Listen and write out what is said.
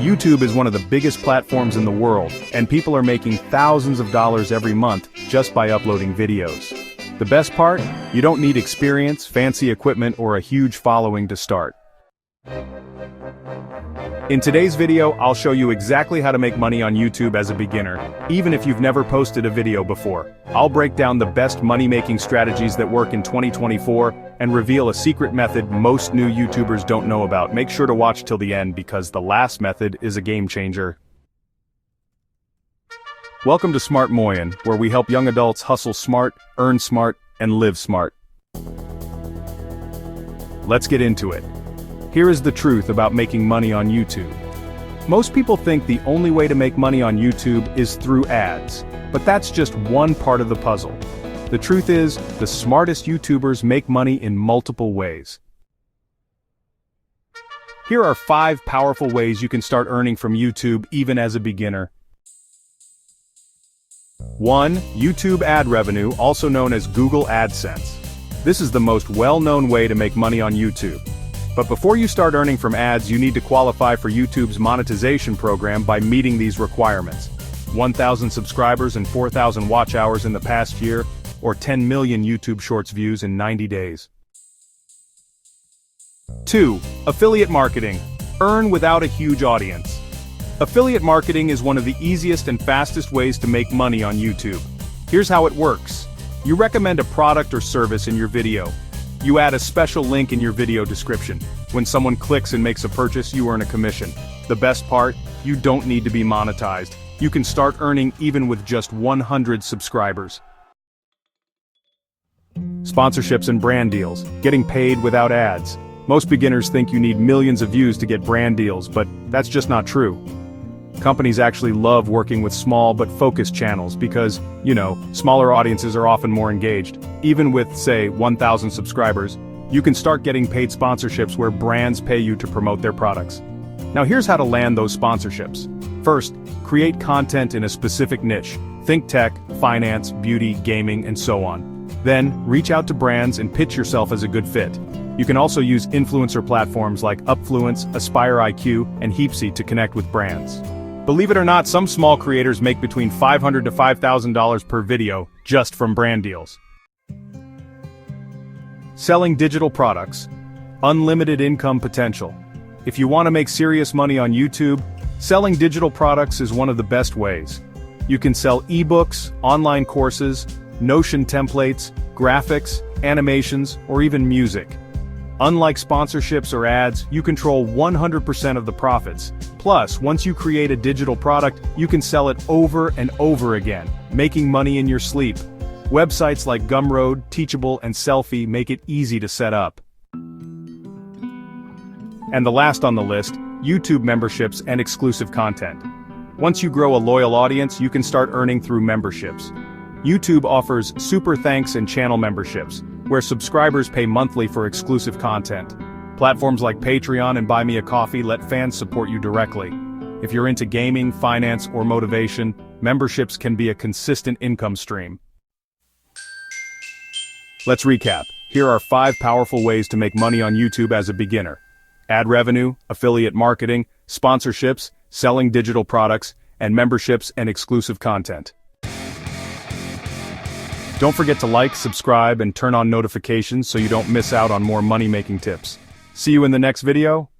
YouTube is one of the biggest platforms in the world, and people are making thousands of dollars every month just by uploading videos. The best part? You don't need experience, fancy equipment, or a huge following to start. In today's video, I'll show you exactly how to make money on YouTube as a beginner, even if you've never posted a video before. I'll break down the best money-making strategies that work in 2024, and reveal a secret method most new YouTubers don't know about. Make sure to watch till the end because the last method is a game changer. Welcome to Smart Moyen, where we help young adults hustle smart, earn smart, and live smart. Let's get into it. Here is the truth about making money on YouTube. Most people think the only way to make money on YouTube is through ads, but that's just one part of the puzzle. The truth is, the smartest YouTubers make money in multiple ways. Here are 5 powerful ways you can start earning from YouTube even as a beginner. 1. YouTube ad revenue, also known as Google AdSense. This is the most well-known way to make money on YouTube. But before you start earning from ads, you need to qualify for YouTube's monetization program by meeting these requirements. 1,000 subscribers and 4,000 watch hours in the past year, or 10 million YouTube Shorts views in 90 days. 2. Affiliate marketing. Earn without a huge audience. Affiliate marketing is one of the easiest and fastest ways to make money on YouTube. Here's how it works. You recommend a product or service in your video. You add a special link in your video description. When someone clicks and makes a purchase, you earn a commission. The best part? You don't need to be monetized. You can start earning even with just 100 subscribers. Sponsorships and brand deals. Getting paid without ads. Most beginners think you need millions of views to get brand deals, but that's just not true. Companies actually love working with small but focused channels because, smaller audiences are often more engaged. Even with, say, 1,000 subscribers, you can start getting paid sponsorships where brands pay you to promote their products. Now here's how to land those sponsorships. First, create content in a specific niche. Think tech, finance, beauty, gaming, and so on. Then, reach out to brands and pitch yourself as a good fit. You can also use influencer platforms like Upfluence, AspireIQ, and Heapsy to connect with brands. Believe it or not, some small creators make between $500 to $5,000 per video just from brand deals. Selling digital products. Unlimited income potential. If you want to make serious money on YouTube, selling digital products is one of the best ways. You can sell ebooks, online courses, Notion templates, graphics, animations, or even music. Unlike sponsorships or ads, you control 100% of the profits. Plus, once you create a digital product, you can sell it over and over again, making money in your sleep. Websites like Gumroad, Teachable, and Selfie make it easy to set up. And the last on the list, YouTube memberships and exclusive content. Once you grow a loyal audience, you can start earning through memberships. YouTube offers Super Thanks and channel memberships, where subscribers pay monthly for exclusive content. Platforms like Patreon and Buy Me a Coffee let fans support you directly. If you're into gaming, finance, or motivation, memberships can be a consistent income stream. Let's recap. Here are 5 powerful ways to make money on YouTube as a beginner. Ad revenue, affiliate marketing, sponsorships, selling digital products, and memberships and exclusive content. Don't forget to like, subscribe, and turn on notifications so you don't miss out on more money-making tips. See you in the next video.